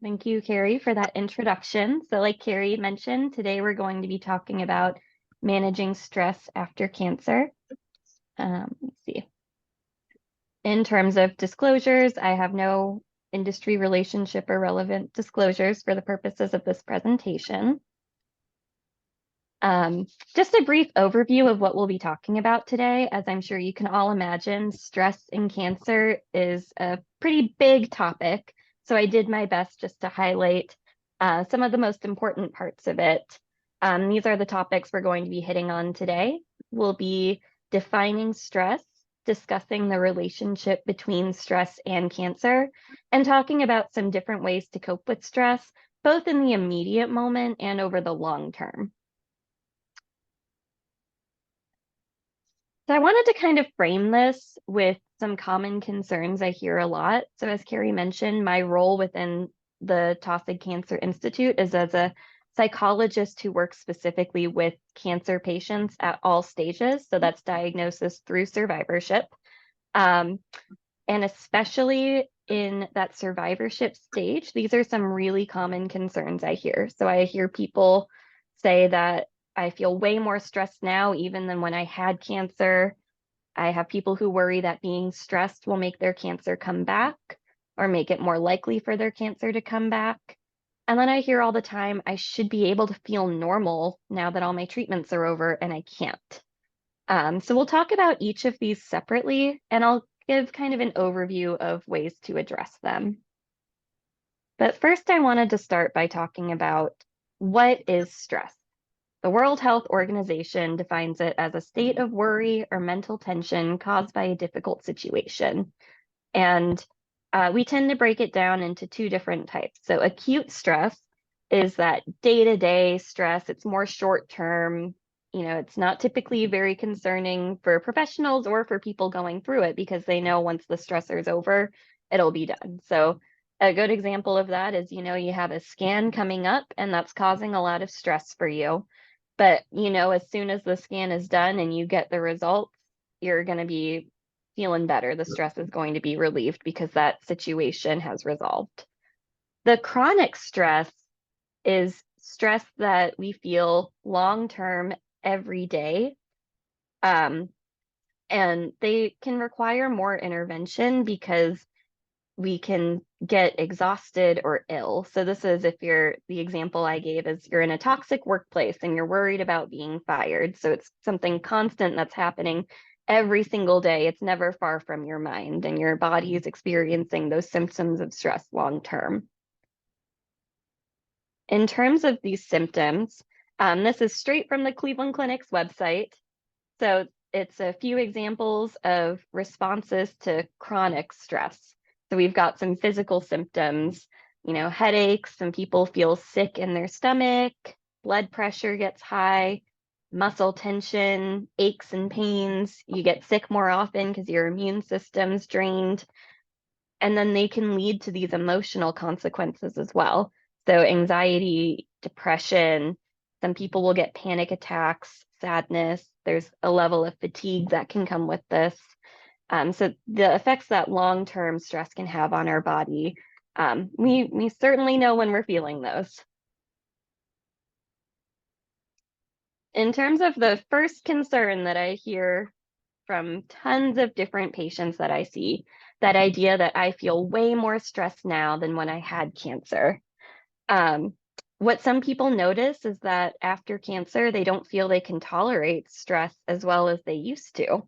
Thank you, Carrie, for that introduction. So like Carrie mentioned, today we're going to be talking about managing stress after cancer. Let's see. In terms of disclosures, I have no industry relationship or relevant disclosures for the purposes of this presentation. Just a brief overview of what we'll be talking about today. As I'm sure you can all imagine, stress in cancer is a pretty big topic. So I did my best just to highlight some of the most important parts of it. These are the topics we're going to be hitting on today. We'll be defining stress, discussing the relationship between stress and cancer, and talking about some different ways to cope with stress, both in the immediate moment and over the long term. So I wanted to kind of frame this with some common concerns I hear a lot. So as Carrie mentioned, my role within the Taussig Cancer Institute is as a psychologist who works specifically with cancer patients at all stages. So that's diagnosis through survivorship. And especially in that survivorship stage, these are some really common concerns I hear. So I hear people say that I feel way more stressed now, even than when I had cancer. I have people who worry that being stressed will make their cancer come back or make it more likely for their cancer to come back. And then I hear all the time, I should be able to feel normal now that all my treatments are over, and I can't. So we'll talk about each of these separately, and I'll give kind of an overview of ways to address them. But first, I wanted to start by talking about what is stress. The World Health Organization defines it as a state of worry or mental tension caused by a difficult situation. And we tend to break it down into two different types. So acute stress is that day-to-day stress. It's more short-term. It's not typically very concerning for professionals or for people going through it because they know once the stressor is over, it'll be done. So a good example of that is, you have a scan coming up and that's causing a lot of stress for you. But, as soon as the scan is done and you get the results, you're going to be feeling better. The stress is going to be relieved because that situation has resolved. The chronic stress is stress that we feel long term every day. And they can require more intervention because we can get exhausted or ill. So this is if the example I gave is you're in a toxic workplace and you're worried about being fired. So it's something constant that's happening every single day. It's never far from your mind and your body is experiencing those symptoms of stress long term. In terms of these symptoms, this is straight from the Cleveland Clinic's website. So it's a few examples of responses to chronic stress. So we've got some physical symptoms, headaches, some people feel sick in their stomach, blood pressure gets high, muscle tension, aches and pains. You get sick more often because your immune system's drained. And then they can lead to these emotional consequences as well. So anxiety, depression, some people will get panic attacks, sadness. There's a level of fatigue that can come with this. So the effects that long-term stress can have on our body, we certainly know when we're feeling those. In terms of the first concern that I hear from tons of different patients that I see, that idea that I feel way more stressed now than when I had cancer. What some people notice is that after cancer, they don't feel they can tolerate stress as well as they used to.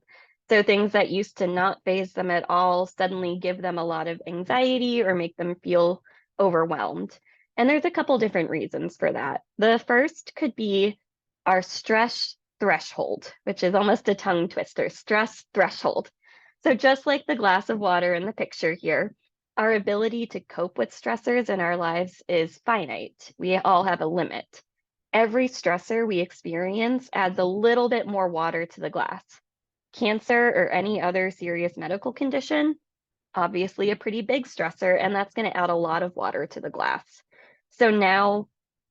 So things that used to not faze them at all suddenly give them a lot of anxiety or make them feel overwhelmed. And there's a couple different reasons for that. The first could be our stress threshold, which is almost a tongue twister, stress threshold. So just like the glass of water in the picture here, our ability to cope with stressors in our lives is finite. We all have a limit. Every stressor we experience adds a little bit more water to the glass. Cancer or any other serious medical condition, obviously a pretty big stressor, and that's going to add a lot of water to the glass. So now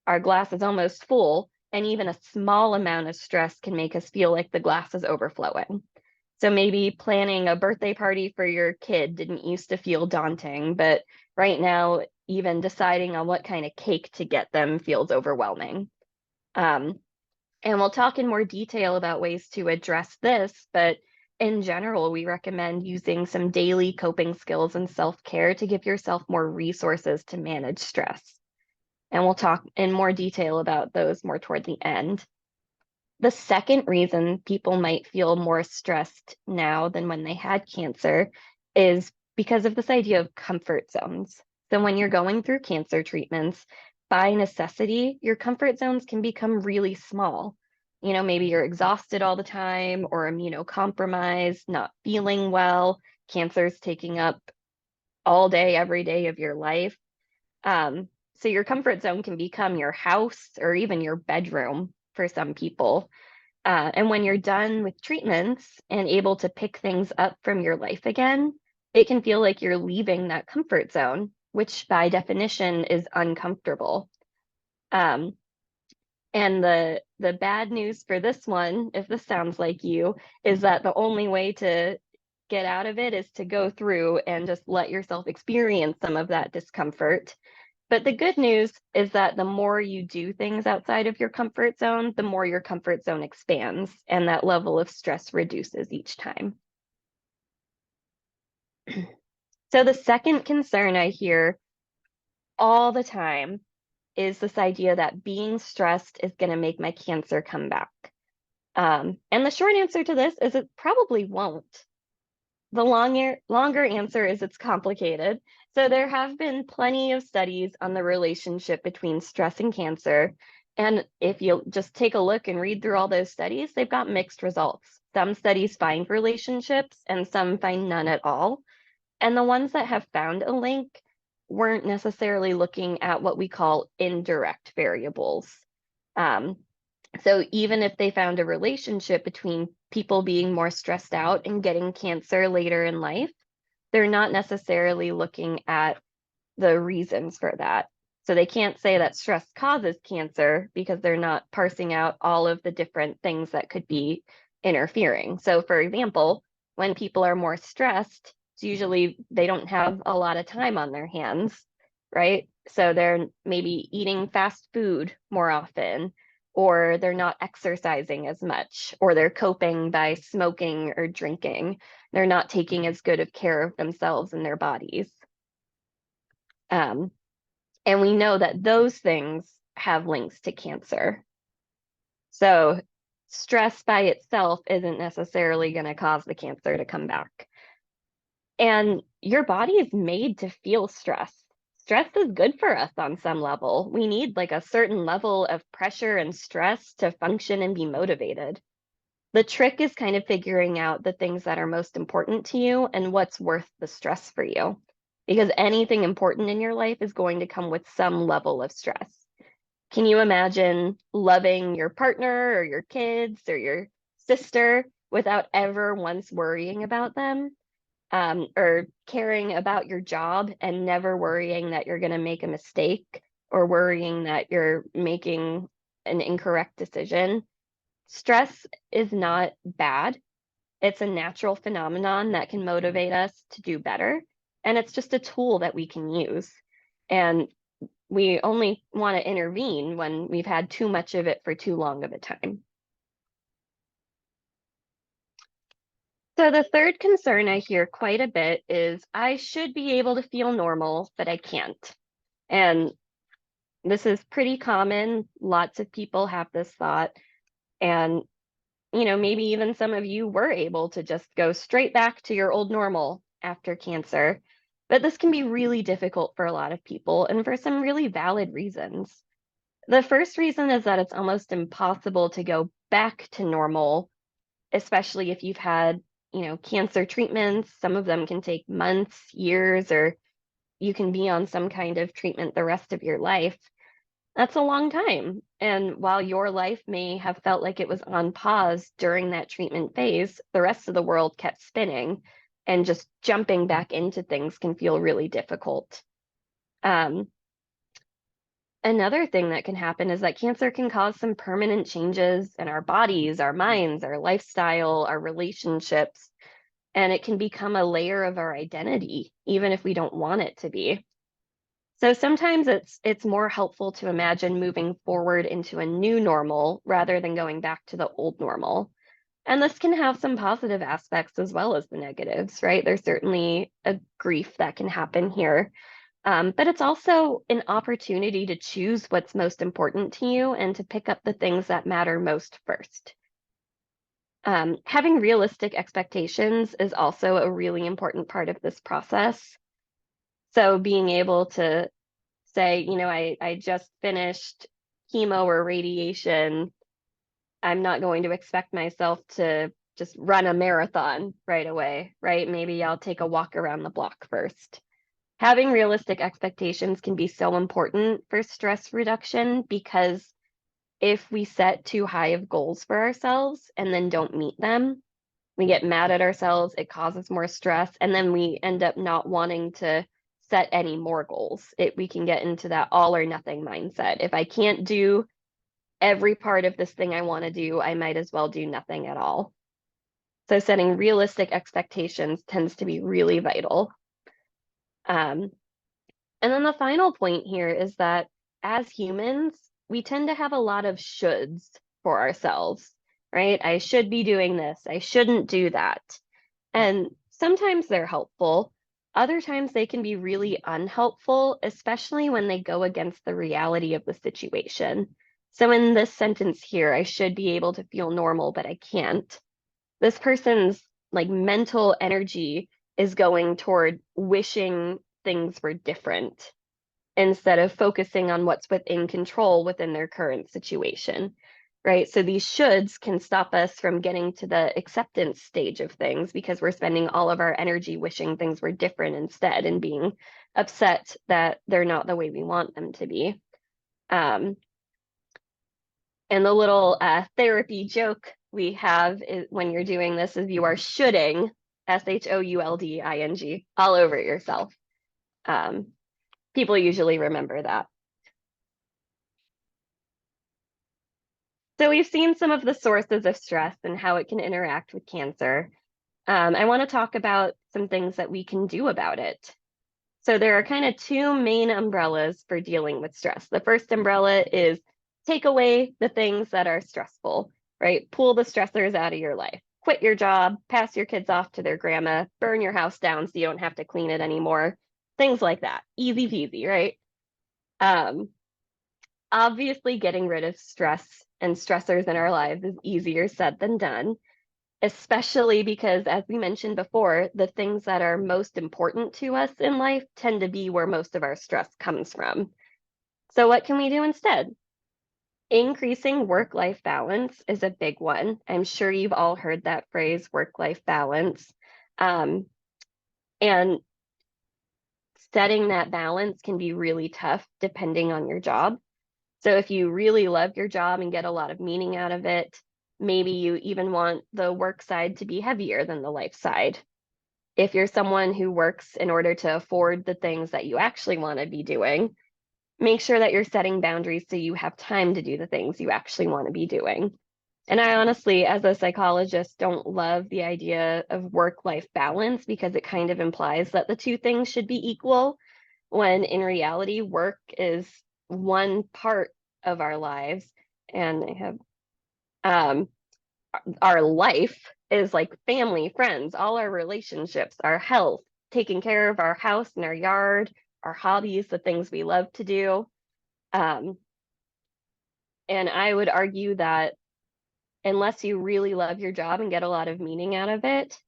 our glass is almost full, and even a small amount of stress can make us feel like the glass is overflowing. So maybe planning a birthday party for your kid didn't used to feel daunting, but right now, even deciding on what kind of cake to get them feels overwhelming. Um, and we'll talk in more detail about ways to address this, but in general, we recommend using some daily coping skills and self-care to give yourself more resources to manage stress. And we'll talk in more detail about those more toward the end. The second reason people might feel more stressed now than when they had cancer is because of this idea of comfort zones. So when you're going through cancer treatments, by necessity, your comfort zones can become really small. Maybe you're exhausted all the time or immunocompromised, not feeling well, cancer's taking up all day, every day of your life. Um, so your comfort zone can become your house or even your bedroom for some people. And when you're done with treatments and able to pick things up from your life again, it can feel like you're leaving that comfort zone, which by definition is uncomfortable. Um, and the bad news for this one, if this sounds like you, is that the only way to get out of it is to go through and just let yourself experience some of that discomfort. But the good news is that the more you do things outside of your comfort zone, the more your comfort zone expands and that level of stress reduces each time. So the second concern I hear all the time is this idea that being stressed is going to make my cancer come back. And the short answer to this is it probably won't. The longer answer is it's complicated. So there have been plenty of studies on the relationship between stress and cancer. And if you just take a look and read through all those studies, they've got mixed results. Some studies find relationships and some find none at all. And the ones that have found a link weren't necessarily looking at what we call indirect variables. Um, so even if they found a relationship between people being more stressed out and getting cancer later in life, they're not necessarily looking at the reasons for that. So they can't say that stress causes cancer because they're not parsing out all of the different things that could be interfering. So for example, when people are more stressed, it's usually they don't have a lot of time on their hands, right? So they're maybe eating fast food more often, or they're not exercising as much, or they're coping by smoking or drinking. They're not taking as good of care of themselves and their bodies. Um, and we know that those things have links to cancer. So stress by itself isn't necessarily going to cause the cancer to come back. And your body is made to feel stress. Stress is good for us on some level. We need like a certain level of pressure and stress to function and be motivated. The trick is kind of figuring out the things that are most important to you and what's worth the stress for you. Because anything important in your life is going to come with some level of stress. Can you imagine loving your partner or your kids or your sister without ever once worrying about them? Or caring about your job and never worrying that you're going to make a mistake or worrying that you're making an incorrect decision? Stress is not bad. It's a natural phenomenon that can motivate us to do better. And it's just a tool that we can use. And we only want to intervene when we've had too much of it for too long of a time. So the third concern I hear quite a bit is I should be able to feel normal, but I can't. And this is pretty common. Lots of people have this thought. And maybe even some of you were able to just go straight back to your old normal after cancer. But this can be really difficult for a lot of people and for some really valid reasons. The first reason is that it's almost impossible to go back to normal, especially if you've had, cancer treatments. Some of them can take months, years, or you can be on some kind of treatment the rest of your life. That's a long time. And while your life may have felt like it was on pause during that treatment phase, the rest of the world kept spinning, and just jumping back into things can feel really difficult. Another thing that can happen is that cancer can cause some permanent changes in our bodies, our minds, our lifestyle, our relationships. and it can become a layer of our identity, even if we don't want it to be. So sometimes it's more helpful to imagine moving forward into a new normal rather than going back to the old normal. And this can have some positive aspects as well as the negatives, right? There's certainly a grief that can happen here. But it's also an opportunity to choose what's most important to you and to pick up the things that matter most first. Having realistic expectations is also a really important part of this process. So being able to say, I just finished chemo or radiation. I'm not going to expect myself to just run a marathon right away, right? Maybe I'll take a walk around the block first. Having realistic expectations can be so important for stress reduction because if we set too high of goals for ourselves and then don't meet them, we get mad at ourselves, it causes more stress, and then we end up not wanting to set any more goals. We can get into that all or nothing mindset. If I can't do every part of this thing I want to do, I might as well do nothing at all. So setting realistic expectations tends to be really vital. And then the final point here is that as humans, we tend to have a lot of shoulds for ourselves, right? I should be doing this. I shouldn't do that. And sometimes they're helpful. Other times they can be really unhelpful, especially when they go against the reality of the situation. So in this sentence here, I should be able to feel normal, but I can't. This person's like mental energy is going toward wishing things were different instead of focusing on what's within control within their current situation, right? So these shoulds can stop us from getting to the acceptance stage of things because we're spending all of our energy wishing things were different instead and being upset that they're not the way we want them to be. And the little therapy joke we have is, when you're doing this, is you are shoulding, shoulding, all over yourself. People usually remember that. So we've seen some of the sources of stress and how it can interact with cancer. I want to talk about some things that we can do about it. So there are kind of two main umbrellas for dealing with stress. The first umbrella is take away the things that are stressful, right? Pull the stressors out of your life. Quit your job, pass your kids off to their grandma, burn your house down so you don't have to clean it anymore. Things like that. Easy peasy, right? Obviously, getting rid of stress and stressors in our lives is easier said than done, especially because, as we mentioned before, the things that are most important to us in life tend to be where most of our stress comes from. So what can we do instead? Increasing work-life balance is a big one. I'm sure you've all heard that phrase, work-life balance. And setting that balance can be really tough depending on your job. So if you really love your job and get a lot of meaning out of it, maybe you even want the work side to be heavier than the life side. If you're someone who works in order to afford the things that you actually want to be doing, make sure that you're setting boundaries so you have time to do the things you actually want to be doing. And I honestly, as a psychologist, don't love the idea of work-life balance because it kind of implies that the two things should be equal, when in reality, work is one part of our lives. And I have our life is like family, friends, all our relationships, our health, taking care of our house and our yard, our hobbies, the things we love to do. And I would argue that unless you really love your job and get a lot of meaning out of it,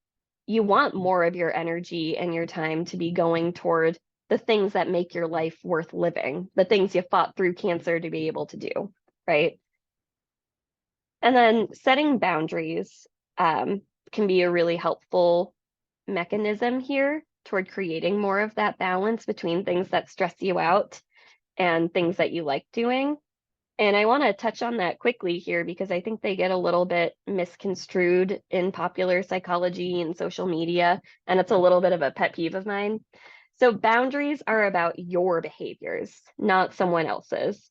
you want more of your energy and your time to be going toward the things that make your life worth living, the things you fought through cancer to be able to do, right? And then setting boundaries can be a really helpful mechanism here toward creating more of that balance between things that stress you out and things that you like doing. And I want to touch on that quickly here because I think they get a little bit misconstrued in popular psychology and social media, and it's a little bit of a pet peeve of mine. So boundaries are about your behaviors, not someone else's.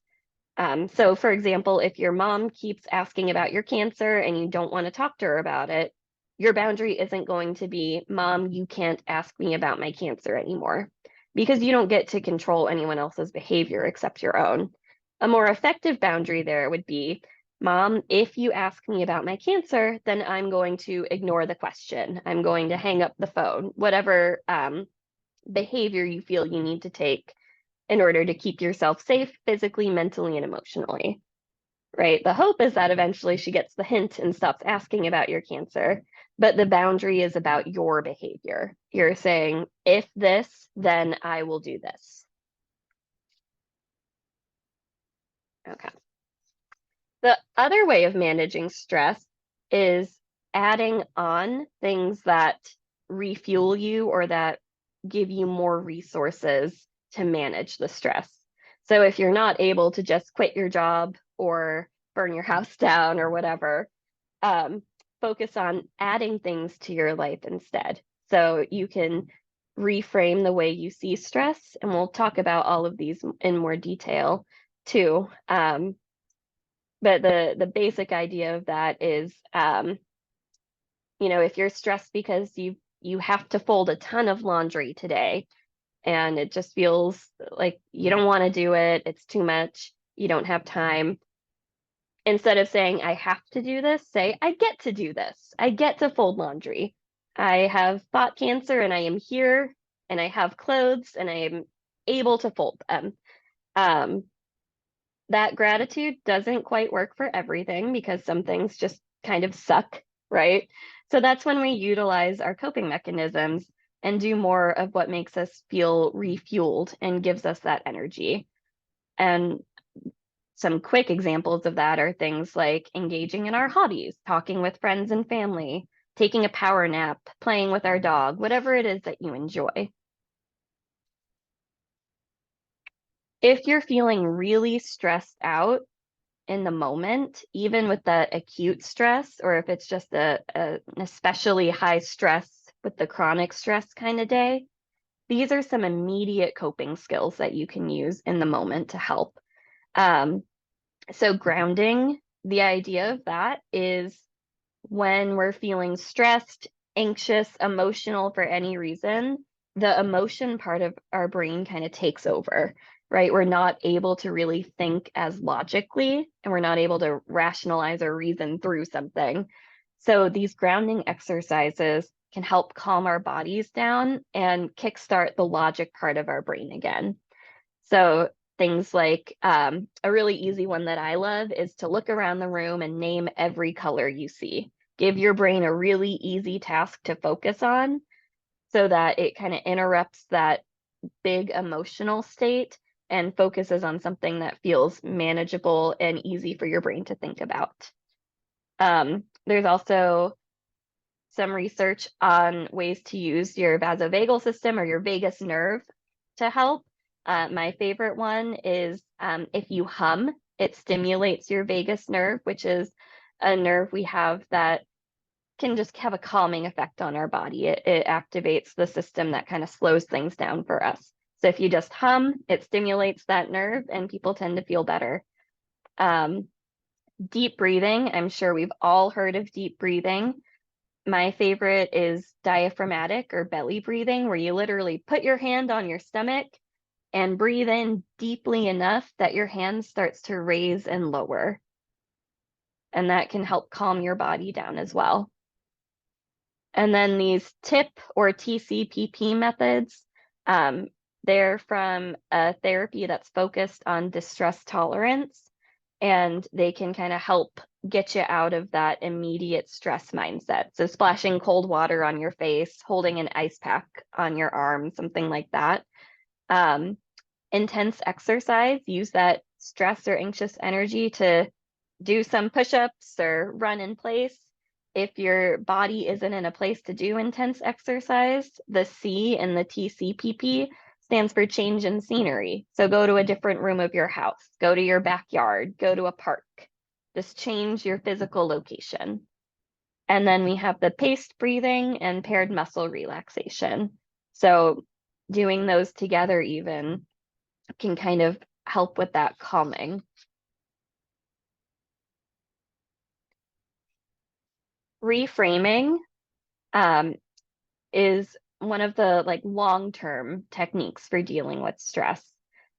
So for example, if your mom keeps asking about your cancer and you don't want to talk to her about it, your boundary isn't going to be, Mom, you can't ask me about my cancer anymore, because you don't get to control anyone else's behavior except your own. A more effective boundary there would be, Mom, if you ask me about my cancer, then I'm going to ignore the question. I'm going to hang up the phone, whatever behavior you feel you need to take in order to keep yourself safe physically, mentally, and emotionally, right? The hope is that eventually she gets the hint and stops asking about your cancer, but the boundary is about your behavior. You're saying, if this, then I will do this. Okay. The other way of managing stress is adding on things that refuel you or that give you more resources to manage the stress. So if you're not able to just quit your job or burn your house down or whatever, um, focus on adding things to your life instead. So you can reframe the way you see stress, and we'll talk about all of these in more detail too. But the basic idea of that is, if you're stressed because you have to fold a ton of laundry today, and it just feels like you don't want to do it, it's too much, you don't have time. Instead of saying, I have to do this, say, I get to do this. I get to fold laundry. I have fought cancer and I am here and I have clothes and I am able to fold them. Um, that gratitude doesn't quite work for everything because some things just kind of suck, right? So that's when we utilize our coping mechanisms and do more of what makes us feel refueled and gives us that energy. And some quick examples of that are things like engaging in our hobbies, talking with friends and family, taking a power nap, playing with our dog, whatever it is that you enjoy. If you're feeling really stressed out in the moment, even with that acute stress, or if it's just an especially high stress with the chronic stress kind of day, these are some immediate coping skills that you can use in the moment to help. So grounding, the idea of that is when we're feeling stressed, anxious, emotional for any reason, the emotion part of our brain kind of takes over, right? We're not able to really think as logically, and we're not able to rationalize or reason through something. So these grounding exercises can help calm our bodies down and kickstart the logic part of our brain again. So things like a really easy one that I love is to look around the room and name every color you see. Give your brain a really easy task to focus on so that it kind of interrupts that big emotional state and focuses on something that feels manageable and easy for your brain to think about. There's also some research on ways to use your vasovagal system or your vagus nerve to help. My favorite one is if you hum, it stimulates your vagus nerve, which is a nerve we have that can just have a calming effect on our body. It activates the system that kind of slows things down for us. So if you just hum, it stimulates that nerve and people tend to feel better. Deep breathing, I'm sure we've all heard of deep breathing. My favorite is diaphragmatic or belly breathing, where you literally put your hand on your stomach and breathe in deeply enough that your hand starts to raise and lower. And that can help calm your body down as well. And then these TIP or TCPP methods, they're from a therapy that's focused on distress tolerance, and they can kind of help get you out of that immediate stress mindset. So splashing cold water on your face, holding an ice pack on your arm, something like that. Intense exercise, use that stress or anxious energy to do some push-ups or run in place. If your body isn't in a place to do intense exercise, the C in the TCPP stands for change in scenery. So go to a different room of your house, go to your backyard, go to a park. Just change your physical location. And then we have the paced breathing and paired muscle relaxation. So doing those together even can kind of help with that calming. Reframing um, is one of the like long-term techniques for dealing with stress.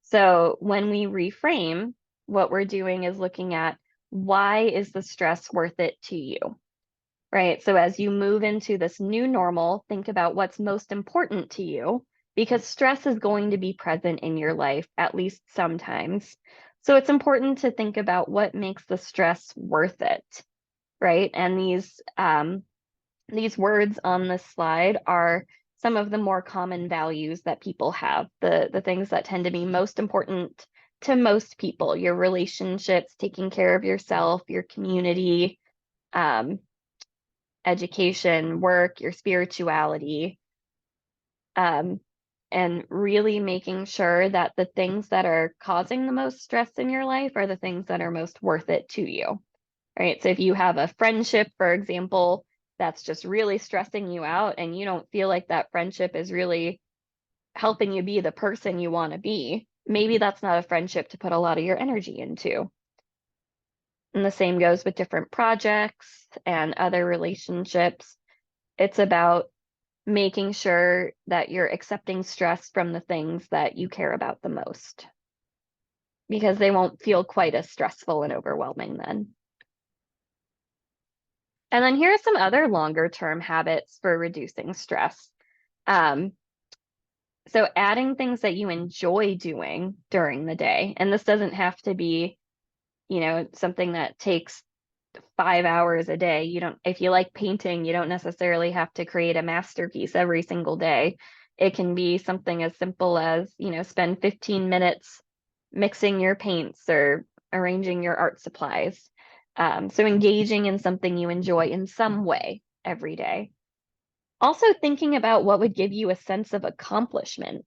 So when we reframe, what we're doing is looking at why is the stress worth it to you, right? So as you move into this new normal, think about what's most important to you because stress is going to be present in your life at least sometimes. So it's important to think about what makes the stress worth it, right? And these words on this slide are some of the more common values that people have, the things that tend to be most important to most people, your relationships, taking care of yourself, your community, um, education, work, your spirituality, um, and really making sure that the things that are causing the most stress in your life are the things that are most worth it to you. Right. So if you have a friendship, for example, that's just really stressing you out and you don't feel like that friendship is really helping you be the person you want to be, maybe that's not a friendship to put a lot of your energy into. And the same goes with different projects and other relationships. It's about making sure that you're accepting stress from the things that you care about the most because they won't feel quite as stressful and overwhelming then. And then here are some other longer term habits for reducing stress. Um, so adding things that you enjoy doing during the day, and this doesn't have to be, something that takes 5 hours a day. You don't, if you like painting, you don't necessarily have to create a masterpiece every single day. It can be something as simple as, spend 15 minutes mixing your paints or arranging your art supplies. So engaging in something you enjoy in some way every day. Also thinking about what would give you a sense of accomplishment,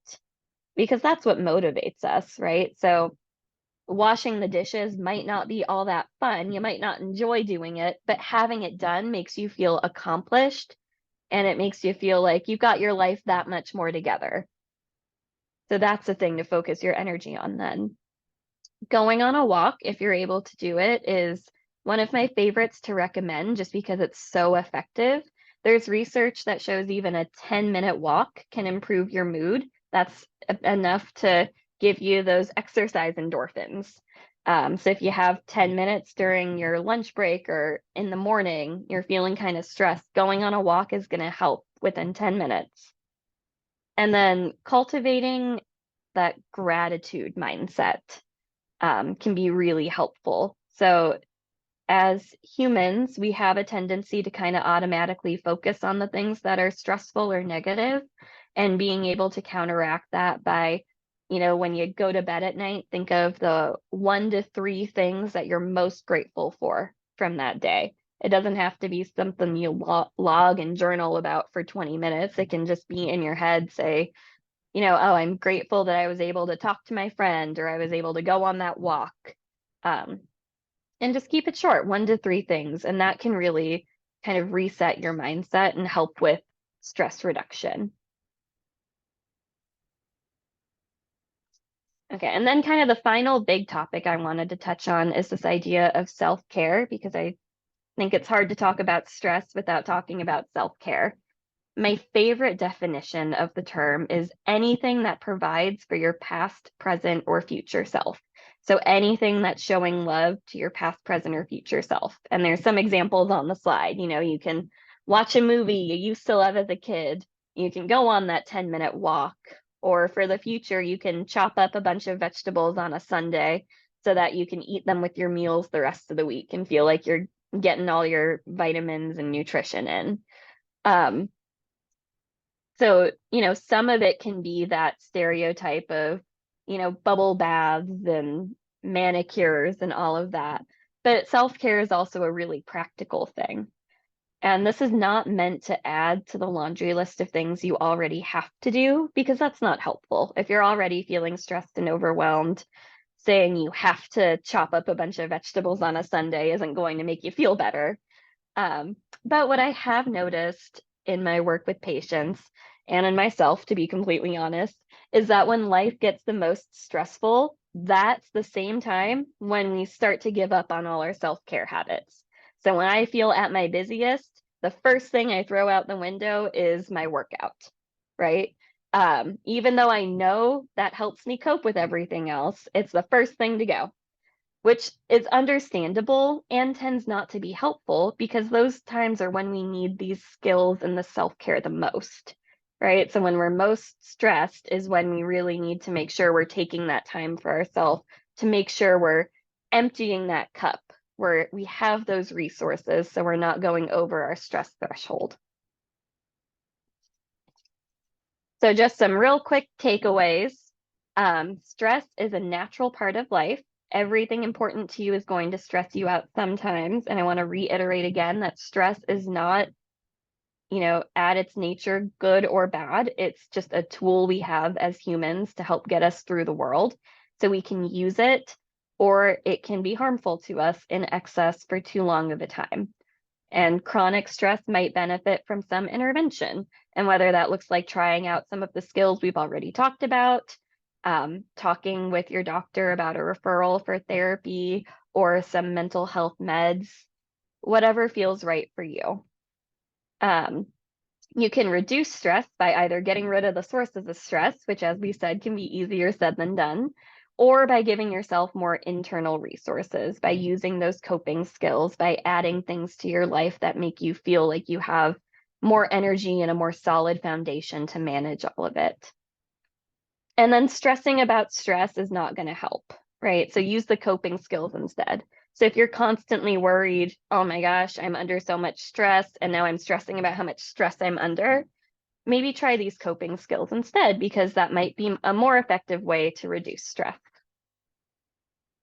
because that's what motivates us, right? So washing the dishes might not be all that fun. You might not enjoy doing it, but having it done makes you feel accomplished and it makes you feel like you've got your life that much more together. So that's the thing to focus your energy on then. Going on a walk, if you're able to do it, is one of my favorites to recommend just because it's so effective. There's research that shows even a 10-minute walk can improve your mood. That's enough to give you those exercise endorphins. So if you have 10 minutes during your lunch break or in the morning, you're feeling kind of stressed, going on a walk is going to help within 10 minutes. And then cultivating that gratitude mindset can be really helpful. So, as humans, we have a tendency to kind of automatically focus on the things that are stressful or negative, and being able to counteract that by, when you go to bed at night, think of the 1 to 3 things that you're most grateful for from that day. It doesn't have to be something you log and journal about for 20 minutes. It can just be in your head, say, oh, I'm grateful that I was able to talk to my friend or I was able to go on that walk. Um, and just keep it short, 1 to 3 things. And that can really kind of reset your mindset and help with stress reduction. Okay, and then kind of the final big topic I wanted to touch on is this idea of self-care, because I think it's hard to talk about stress without talking about self-care. My favorite definition of the term is anything that provides for your past, present, or future self. So anything that's showing love to your past, present, or future self. And there's some examples on the slide. You can watch a movie you used to love as a kid. You can go on that 10-minute walk. Or for the future, you can chop up a bunch of vegetables on a Sunday so that you can eat them with your meals the rest of the week and feel like you're getting all your vitamins and nutrition in. Um, so, some of it can be that stereotype of, bubble baths and manicures and all of that. But self-care is also a really practical thing. And this is not meant to add to the laundry list of things you already have to do, because that's not helpful. If you're already feeling stressed and overwhelmed, saying you have to chop up a bunch of vegetables on a Sunday isn't going to make you feel better. Um, but what I have noticed in my work with patients and in myself, to be completely honest, is that when life gets the most stressful, that's the same time when we start to give up on all our self-care habits. So when I feel at my busiest, the first thing I throw out the window is my workout, right? Even though I know that helps me cope with everything else, it's the first thing to go, which is understandable and tends not to be helpful because those times are when we need these skills and the self-care the most, right? So when we're most stressed is when we really need to make sure we're taking that time for ourselves to make sure we're emptying that cup where we have those resources so we're not going over our stress threshold. So just some real quick takeaways. Stress is a natural part of life. Everything important to you is going to stress you out sometimes. And I want to reiterate again that stress is not, at its nature, good or bad. It's just a tool we have as humans to help get us through the world. So we can use it, or it can be harmful to us in excess for too long of a time. And chronic stress might benefit from some intervention. And whether that looks like trying out some of the skills we've already talked about, talking with your doctor about a referral for therapy or some mental health meds, whatever feels right for you. You can reduce stress by either getting rid of the sources of stress, which, as we said, can be easier said than done, or by giving yourself more internal resources, by using those coping skills, by adding things to your life that make you feel like you have more energy and a more solid foundation to manage all of it. And then stressing about stress is not going to help, right? So use the coping skills instead. So if you're constantly worried, oh my gosh, I'm under so much stress, and now I'm stressing about how much stress I'm under, maybe try these coping skills instead, because that might be a more effective way to reduce stress.